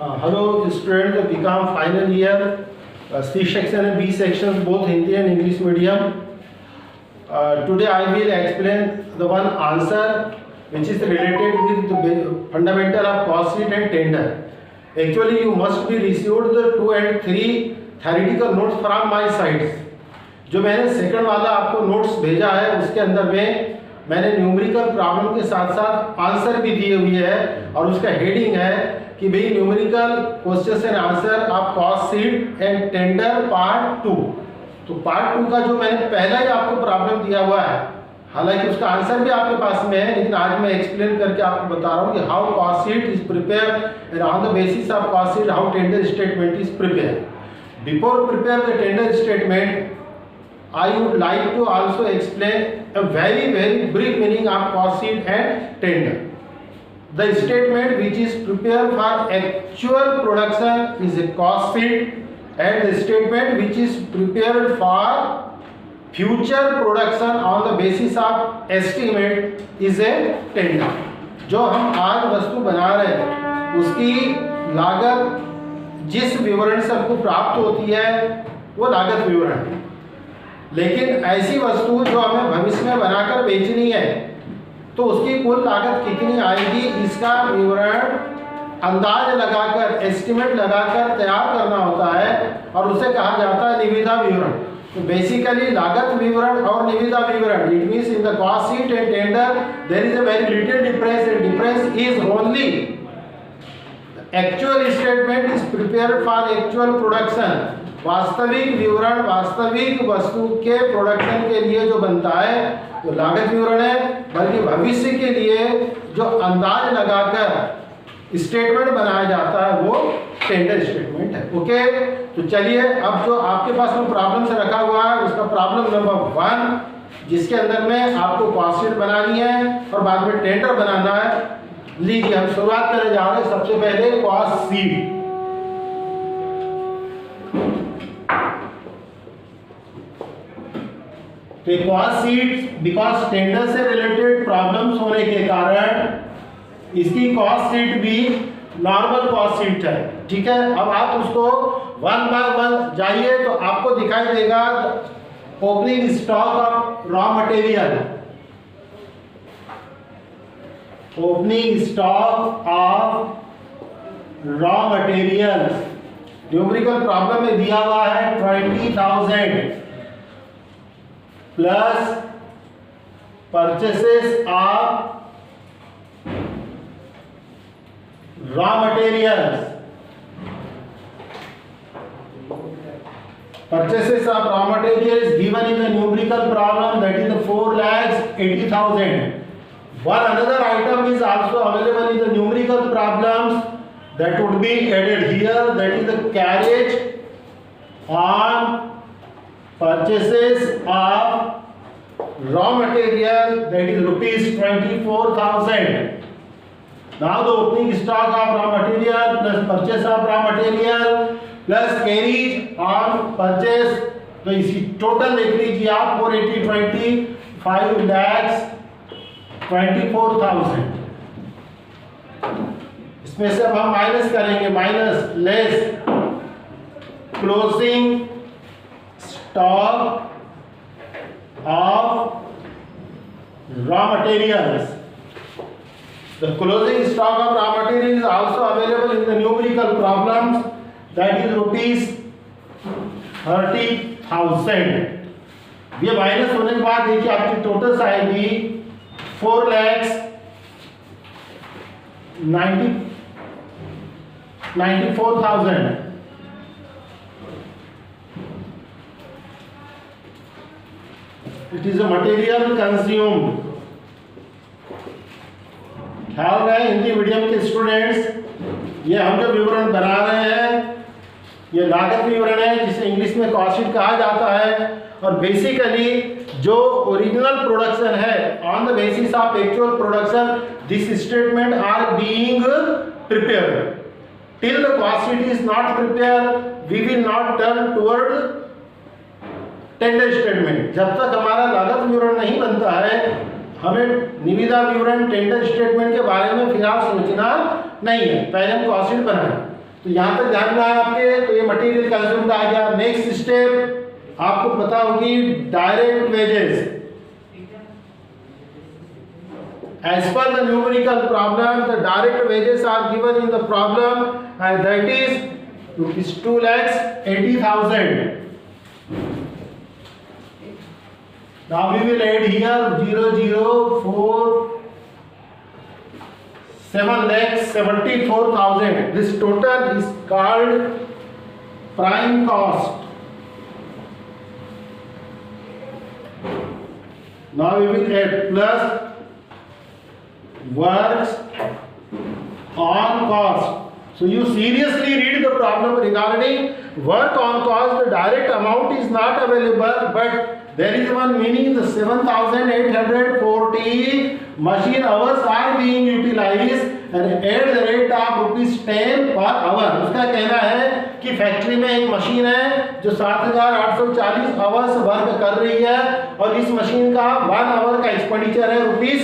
Hello students, become final year, C section and B section, both Hindi and English medium. Today I will explain the one answer which is related with the fundamental of cost sheet and tender. Actually you must be received the 2 and 3 theoretical notes from my sides. जो मैंने second वाला आपको notes भेजा है उसके अंदर में मैंने न्यूमेरिकल प्रॉब्लम के साथ साथ आंसर भी दिए हुए है और उसका हेडिंग है कि भाई numerical question and answer of cost sheet and tender part 2। तो पार्ट 2 का जो मैंने पहला ही आपको प्रॉब्लम दिया हुआ है, हालांकि उसका आंसर भी आपके पास में है, लेकिन आज मैं एक्सप्लेन करके आपको बता रहा हूँ कि how cost sheet is prepare and on the basis of cost sheet how tender statement is prepare. Before prepare the tender statement I would like to also explain a very brief meaning of cost sheet and tender. The statement which is prepared for actual production is a cost sheet and the statement which is prepared for future production on the basis of estimate is a tender. जो हम आज वस्तु बना रहे हैं उसकी लागत जिस विवरण से हमको प्राप्त होती है वो लागत विवरण है, लेकिन ऐसी वस्तु जो हमें भविष्य में बनाकर बेचनी है तो उसकी कुल लागत कितनी आएगी इसका विवरण अंदाज लगाकर एस्टिमेट लगाकर तैयार करना होता है और उसे कहा जाता है निविदा विवरण। तो बेसिकली लागत विवरण और निविदा विवरण it means in the cost sheet and tender there is a very little difference and difference is only actual statement is prepared for actual production. वास्तविक विवरण वास्तविक वस्तु के प्रोडक्शन के लिए जो बनता है वो लागत विवरण है, बल्कि भविष्य के लिए जो अंदाज लगाकर स्टेटमेंट बनाया जाता है वो टेंडर स्टेटमेंट है। ओके, तो चलिए अब जो आपके पास में प्रॉब्लम से रखा हुआ है उसका प्रॉब्लम नंबर 1 जिसके अंदर में आपको कॉस्ट शीट बनानी है और बाद में टेंडर बनाना है। लीजिए हम शुरुआत करने जा रहे हैं सबसे पहले cost sheet. Cost sheet because tender से रिलेटेड प्रॉब्लम्स होने के कारण इसकी कॉस्ट शीट भी नॉर्मल कॉस्ट शीट है। ठीक है, अब आप उसको 1 बाय 1 जाइए तो आपको दिखाई देगा opening stock of raw material, opening stock of raw material numerical problem में दिया हुआ है 20,000 plus purchases of raw materials. Purchases of raw material is given in the numerical problem, that is the 4,80,000. One another item is also available in the numerical problems that would be added here, that is the carriage on purchases of raw material, that is rupees 24,000. Now the opening stock of raw material plus purchase of raw material plus carriage on purchase, तो इसी total देख लीजिए आप 480 5,24,000। इसमें से अब हम minus करेंगे, minus less closing stock of raw materials. The closing stock of raw materials is also available in the numerical problems, that is rupees 30,000. ये माइनस होने के बाद देखिए आपकी टोटल आएगी 4,94,000। It is a material consumed. ख्याल रहे हिंदी मीडियम के स्टूडेंट्स, ये हम जो विवरण बना रहे हैं ये लागत विवरण है जिसे इंग्लिश में कॉस्ट शीट कहा जाता है। और बेसिकली जो ओरिजिनल प्रोडक्शन है on the basis of actual production this statement are being prepared. Till the cost sheet is not prepared we will not turn toward tender statement. जब तक हमारा लागत विवरण नहीं बनता है हमें निविदा विवरण टेंडर स्टेटमेंट के बारे में फिलहाल सोचना नहीं है, पहले हम कॉस्ट शीट बनाएं। तो यहाँ तक ध्यान में आया आपके, तो ये मटेरियल कंज्यूम्ड आ गया। नेक्स्ट स्टेप आपको पता होगी direct wages. As per the numerical problem, the direct wages are given in the problem, and that is rupees 2,80,000. Now we will add here 7,74,000. This total is called prime cost. Now we will add plus works on cost. So you seriously read the problem regarding work on cost. The direct amount is not available, but there is one meaning. The 7,840 machine hours are being utilized and at the rate of ₹10 per hour. उसका कहना है कि factory में एक machine है जो 7,840 hours work कर रही है और इस मशीन का 1 आवर का एक्सपेंडिचर है ₹10।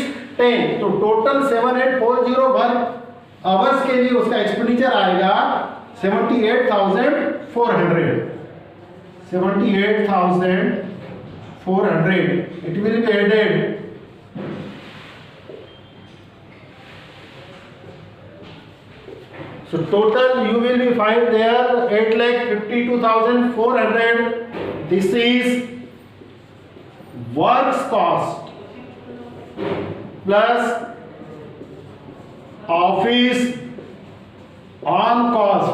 तो टोटल 7,840 वर्क आवर्स के लिए उसका एक्सपेंडिचर आएगा 78,400। 78,400. It will be added. So total you will be find there 8,52,400. This is works cost plus office on cost.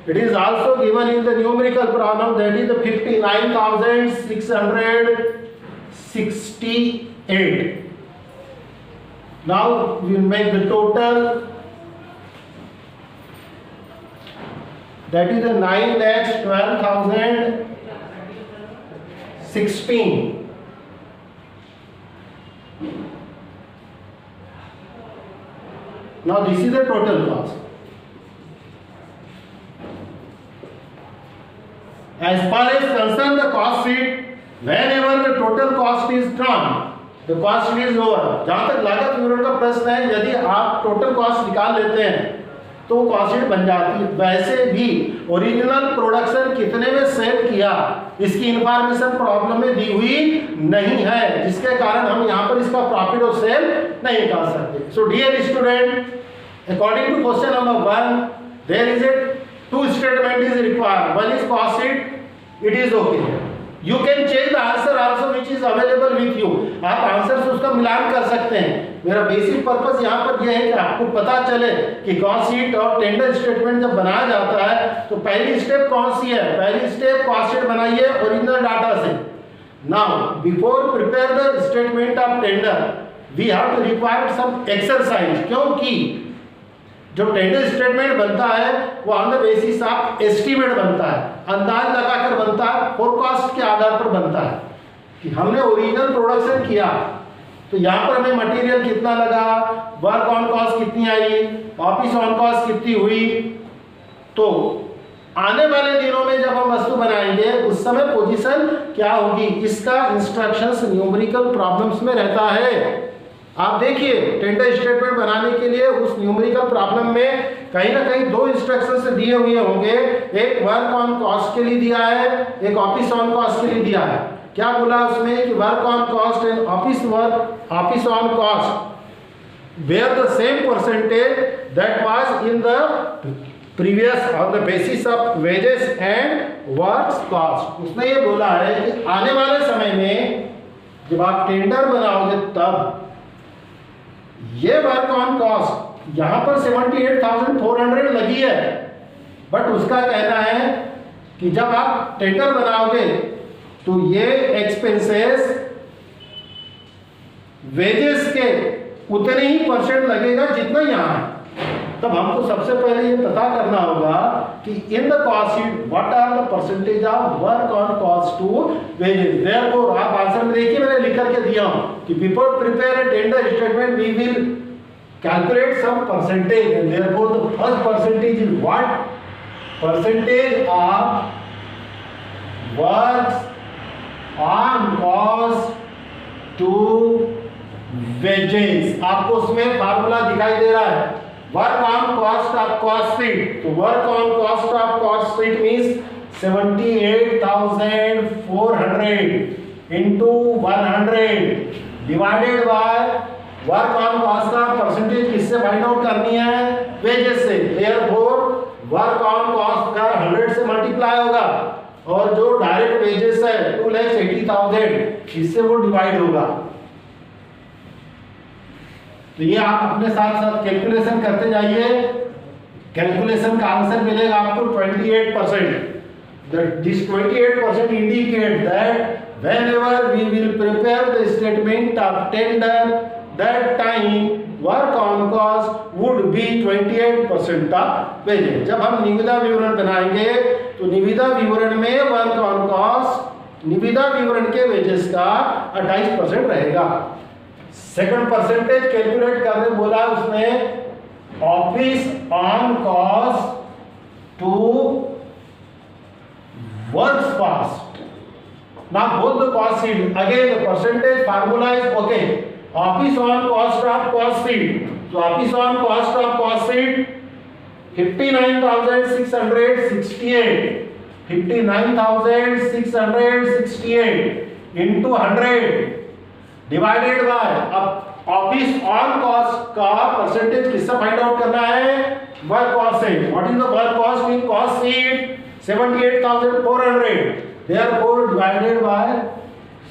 It is also given in the numerical problem, that is the 59,668. Now we will make the total, that is the 9,12,016. Now this is the total cost. As far as concerned the cost sheet, whenever the total cost is drawn, the cost sheet is over. जहाँ तक लागत विवरण का प्रश्न है, यदि आप total cost निकाल लेते हैं तो कॉस्ट शीट बन जाती है। वैसे भी ओरिजिनल प्रोडक्शन कितने में सेल किया इसकी इंफॉर्मेशन प्रॉब्लम में दी हुई नहीं है, जिसके कारण हम यहाँ पर इसका प्रॉफिट और सेल नहीं निकाल सकते। So dear student, according to question number 1, there is a 2 statement is required. One is cost sheet, it is okay. You can check the answer also which is available with you. आप answer से उसका मिलान कर सकते हैं। मेरा basic purpose यहाँ पर यह है कि आपको पता चले कि कॉस्ट शीट और टेंडर स्टेटमेंट जब बनाया जाता है तो पहली स्टेप कौन सी है। पहली स्टेप कॉस्ट शीट बनाइए ओरिजिनल डाटा से। Now before prepare the statement of tender, we have to require some exercise. क्योंकि जो टेंडर स्टेटमेंट बनता है वो on the basis of estimate बनता है, अंदाज लगाकर बनता है, फोरकास्ट के आधार पर बनता है कि हमने ओरिजिनल प्रोडक्शन किया तो यहाँ पर हमें मटेरियल कितना लगा, वर्क ऑन कॉस्ट कितनी आई, ऑफिस ऑन कॉस्ट कितनी हुई। तो आने वाले दिनों में जब हम वस्तु बनाएंगे उस समय पोजीशन क्या होगी, इसका इंस्ट्रक्शंस न्यूमेरिकल प्रॉब्लम्स में रहता है। आप देखिए टेंडर स्टेटमेंट बनाने के लिए उस न्यूमेरिकल प्रॉब्लम में कहीं ना कहीं 2 इंस्ट्रक्शंस दिए हुए होंगे, एक वर्क ऑन कॉस्ट के लिए दिया है, एक ऑफिस ऑन कॉस्ट के लिए दिया है। क्या बोला उसमें कि work on cost and office on cost bear the same percentage that was in the previous on the basis of wages and works cost. उसने ये बोला है कि आने वाले समय में जब आप टेंडर बनाओगे तब ये वर्क ऑन कॉस्ट यहाँ पर 78,400 लगी है, बट उसका कहना है कि जब आप टेंडर बनाओगे तो ये एक्सपेंसेस वेजेस के उतने ही परसेंट लगेगा जितना यहाँ है। तब हमको सबसे पहले ये पता करना होगा कि in the cost sheet what are the percentage of work on cost to wages. Therefore आप आंसर में देखिए मैंने लिख करके दिया हूं कि before prepare a tender statement we will calculate some percentage and therefore the first percentage is what, percentage of works on cost to wages. आपको उसमें फार्मूला दिखाई दे रहा है work on cost of cost sheet. So work on cost of cost sheet means 78,400 into 100 divided by work on cost का percentage किससे find out करनी है? Wages से। देयरफॉर वर्क ऑन कॉस्ट का 100 से मल्टीप्लाई होगा और जो डायरेक्ट वेजेस है 2,80,000 इससे वो डिवाइड होगा। तो ये आप अपने साथ साथ कैलकुलेशन करते जाइए। कैलकुलेशन का आंसर मिलेगा आपको 28%। This 28% indicate that whenever we will prepare the statement of tender, that time work on cost would be 28% of wages. जब हम निविदा विवरण बनाएंगे तो निविदा विवरण में वर्क ऑन कॉस्ट निविदा विवरण के वेजेस का 28% रहेगा। सेकंड परसेंटेज कैलकुलेट करने बोला उसने office on cost to works cost. Now both the cost sheet, again the percentage formula is okay. Office on cost of cost sheet. So office on cost of cost sheet 59,668. 59,668 into 100 divided by अब office on cost का percentage किससे find out करना है? Work cost से। What is the work cost in cost sheet? 78,400. Therefore divided by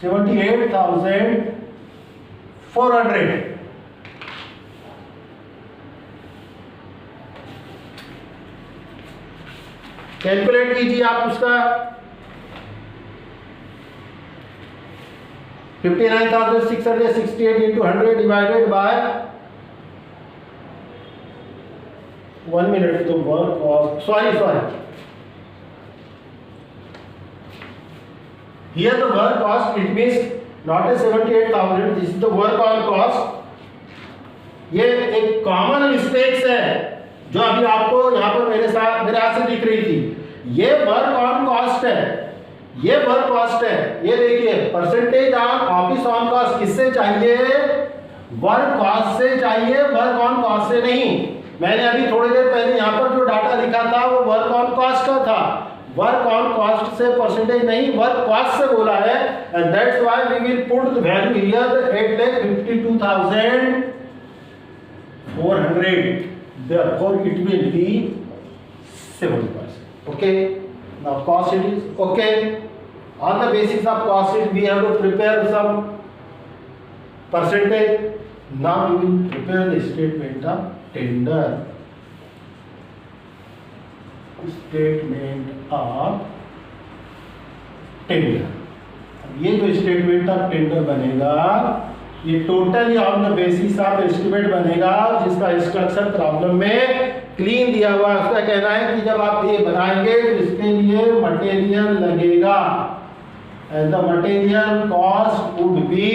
78,400. Calculate कीजिए आप उसका 59,668 into 100 divided by 1 minute. तो work cost sorry here the work cost it means not a 78,000. this is the work on cost. ये एक common mistakes है जो अभी आपको यहाँ पर मेरे हाथ से दिख रही थी। ये वर्क ऑन कॉस्ट है, ये वर्क कॉस्ट है। ये देखिए percentage on office on cost किससे चाहिए? वर्क कॉस्ट से चाहिए, वर्क ऑन कॉस्ट से नहीं। मैंने अभी थोड़ी देर पहले यहाँ पर जो डाटा लिखा था वो वर्क ऑन कॉस्ट का था। वर्क ऑन कॉस्ट से परसेंटेज नहीं, वर्क कॉस्ट से बोला है। And that's why we will put the value here 8,52,400. therefore it will be 7%. okay, now cost sheet is okay. on the basis of cost sheet we have to prepare some percentage. now we will prepare the statement of tender. Statement of tender. ये जो statement of tender बनेगा ये totally on the basis of estimate बनेगा, जिसका instruction problem में clean दिया हुआ है। उसका कहना है कि जब आप ये बनाएंगे तो इसके लिए मटेरियल लगेगा and the material cost would be,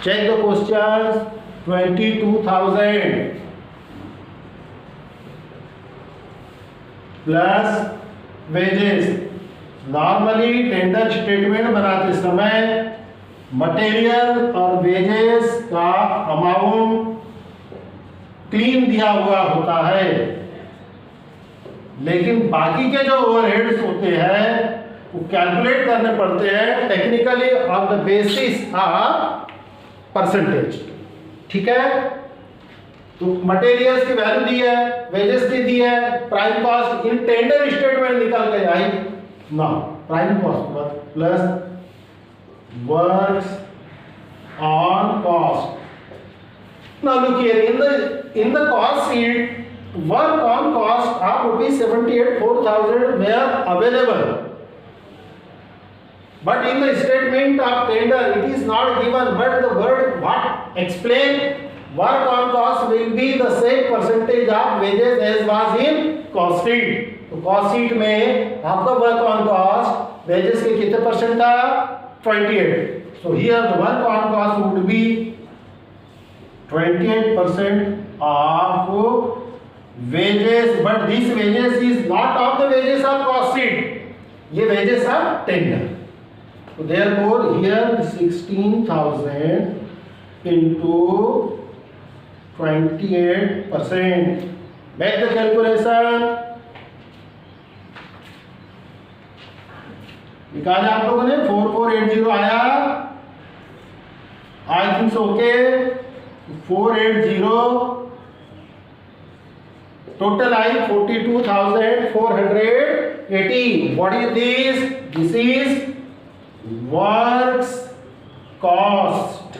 check the questions, 22,000 plus wages. Normally tender statement बनाते समय मटेरियल और वेजेस का अमाउंट क्लीन दिया हुआ होता है, लेकिन बाकी के जो ओवरहेड्स होते हैं वो कैलकुलेट करने पड़ते हैं technically on the basis of percentage. ठीक है, तो मटेरियल्स की वैल्यू दी है, वेजेस की दी है, prime cost in tender statement निकल के आई ना, prime cost plus works on cost. Now look here in the cost sheet work on cost of ₹78,400 were available, but in the statement of tender it is not given, but the word what explain work on cost will be the same percentage of wages as was in cost sheet. तो cost sheet में आपका work on cost wages के कितने percent था? 28. So here the work on cost would be 28% of wages, but this wages is not of the wages of cost sheet. ये wages of tender. So therefore here 16,000 into 28% Make the calculation. निकाले आप लोगों ने 4480 आया, I think okay. 480 total I 42,480. What is this? This is works cost.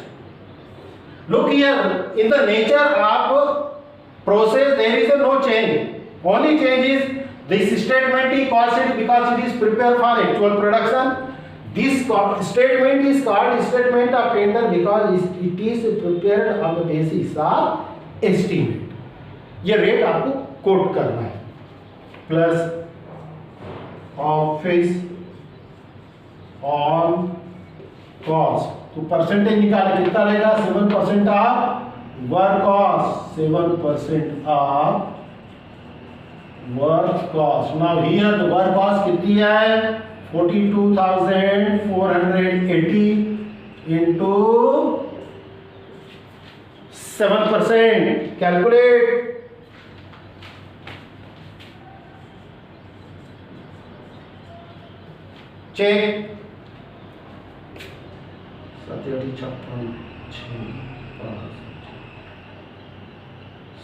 Look here, in the nature of process there is no change. Only change is this statement is costed because it is prepared for actual production. This statement is called statement of tender because it is prepared on the basis of estimate. ये rate आपको coat करना है plus office on cost. तो percentage निकाले कितना रहेगा? 7% of work cost, 7% of work cost. Now here the work cost कितनी है? 42,480 into 7%. Calculate. Check.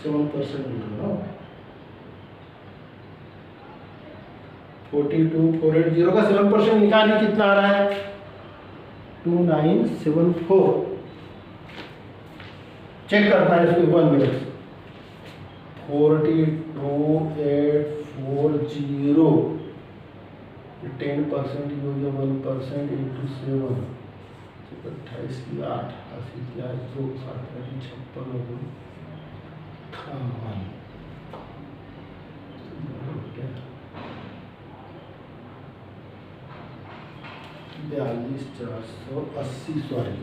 7% निकालो। 42,480 का 7% निकालिए, कितना आ रहा है? 2974। चेक करना है इसको 1 मिनट। 42,840 10% यूज 1% इंटू 7 28 की 8 80 की 8 2 7 56 हो गई 42,480 sorry.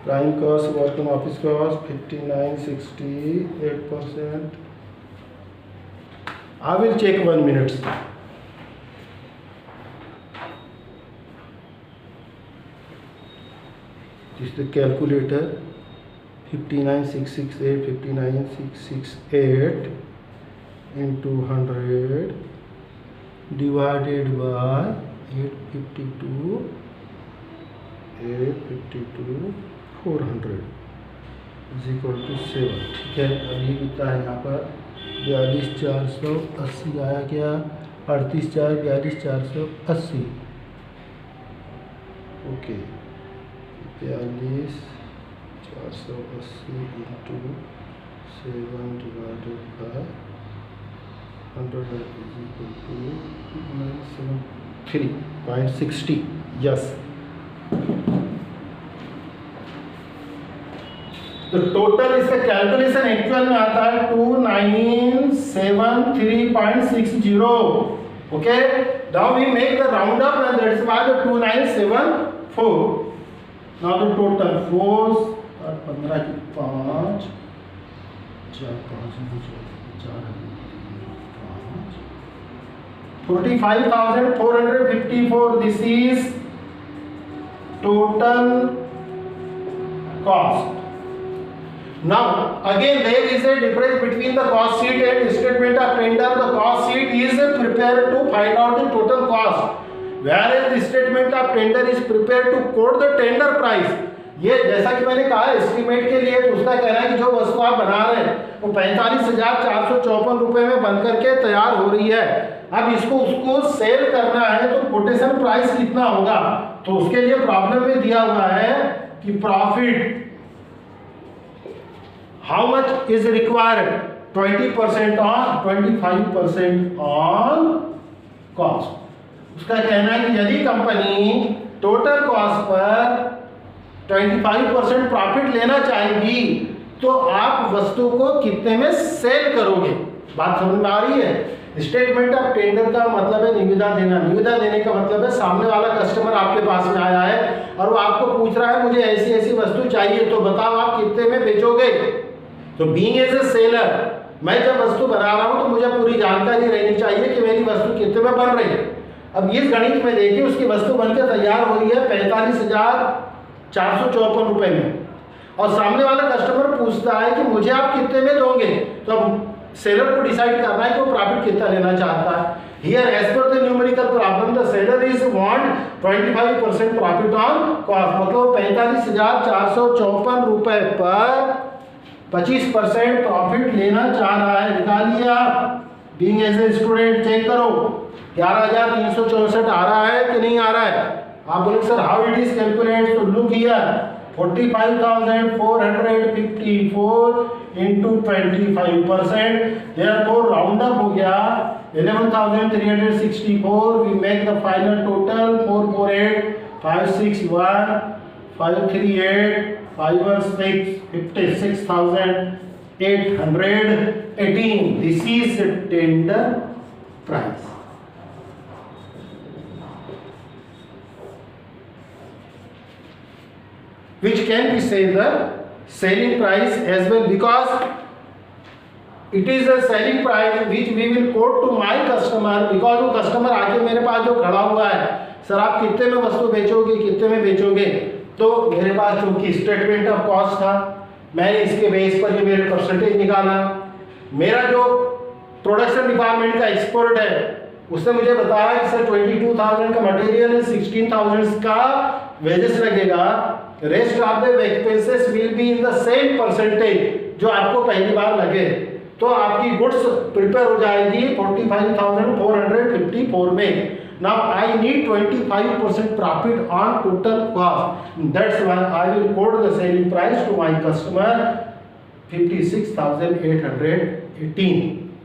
Prime cost, work and office cost 5968%. I will check 1 minute. This is the calculator. 59,668, 59,668 into 100 divided by 852, 400 is equal to 7। ठीक है, अब ये कितना है यहाँ पर? 42,480 आया क्या? 38,480। Okay, 42,480 into 7 divided by 100 is equal to 973.60। Yes, तो टोटल इसका कैलकुलेशन एक्चुअल में आता है 2973.60। Okay, now we make the round up and that's why the 2974। Now the total 4 और 15 की 5 4 5 45,454। This is total cost. Now again there is a difference between the cost sheet and statement of tender. The cost sheet is prepared to find out the total cost, whereas the statement of tender is prepared to quote the tender price. ये जैसा कि मैंने कहा estimate के लिए, तो उसका कहना है कि जो वस्तु आप बना रहे हैं वो 45,454 रुपए में बन करके तैयार हो रही है। अब इसको उसको सेल करना है तो कोटेशन प्राइस कितना होगा? तो उसके लिए प्रॉब्लम में दिया हुआ है कि profit how much is required? 20% on 25% on cost. उसका कहना है कि यदि company total cost per 25% profit लेना चाहेगी तो आप वस्तु को कितने में सेल करोगे? बात समझ में आ रही है? स्टेटमेंट ऑफ टेंडर का मतलब है निविदा देना। निविदा देने का मतलब है सामने वाला कस्टमर आपके पास में आया है और वो आपको पूछ रहा है मुझे ऐसी ऐसी वस्तु चाहिए, तो बताओ आप कितने में बेचोगे। तो बीइंग एज ए सेलर, मैं जब वस्तु बना रहा हूं तो मुझे पूरी जानकारी रहनी चाहिए कि मेरी वस्तु कितने में बन रही है। अब इस गणित में देखिए उसकी वस्तु बनकर तैयार हो रही है 45,454 रुपए में, और सामने वाला कस्टमर पूछता है कि मुझे आप कितने में दोगे। तो अब सेलर को डिसाइड करना है कि वो प्रॉफिट कितना लेना चाहता है। Here as per the numerical problem the seller is want 25% profit on cost, मतलब 45,454 रुपए पर 25% प्रॉफिट लेना चाह रहा है। निकालिए आप, being as a student check करो 11,364 आ रहा है कि नहीं आ रहा है। आप बोले sir how it is calculate, तो look here 45,454 into 25%, therefore round up हो गया 11,364, we make the final total 448, 561, 538, 516, 56,818. This is the tender price. Which can be said the selling price as well, because it is a selling price which we will quote to my customer, because वो customer आके मेरे पास जो खड़ा हुआ है, sir आप कितने में वस्तु बेचोगे, कितने में बेचोगे। तो मेरे पास चूंकि स्टेटमेंट ऑफ कॉस्ट था, मैंने इसके बेस पर ये मेरे परसेंटेज निकाला। मेरा जो प्रोडक्शन डिपार्टमेंट का एक्सपर्ट है उसने मुझे बताया कि सर 22,000 का मटेरियल है, 16,000 का वेजेस लगेगा, rest of the expenses will be in the same percentage जो आपको पहली बार लगे। तो आपकी गुड्स प्रिपेयर हो जाएगी 45,454 में। Now I need 25% profit on total cost, that's why I will quote the selling price to my customer 56,818.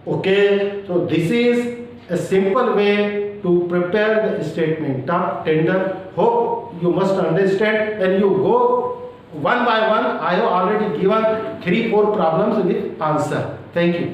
Okay, so this is a simple way to prepare the statement of tender. Hope you must understand. When you go one by one, I have already given 3-4 problems with answer. Thank you.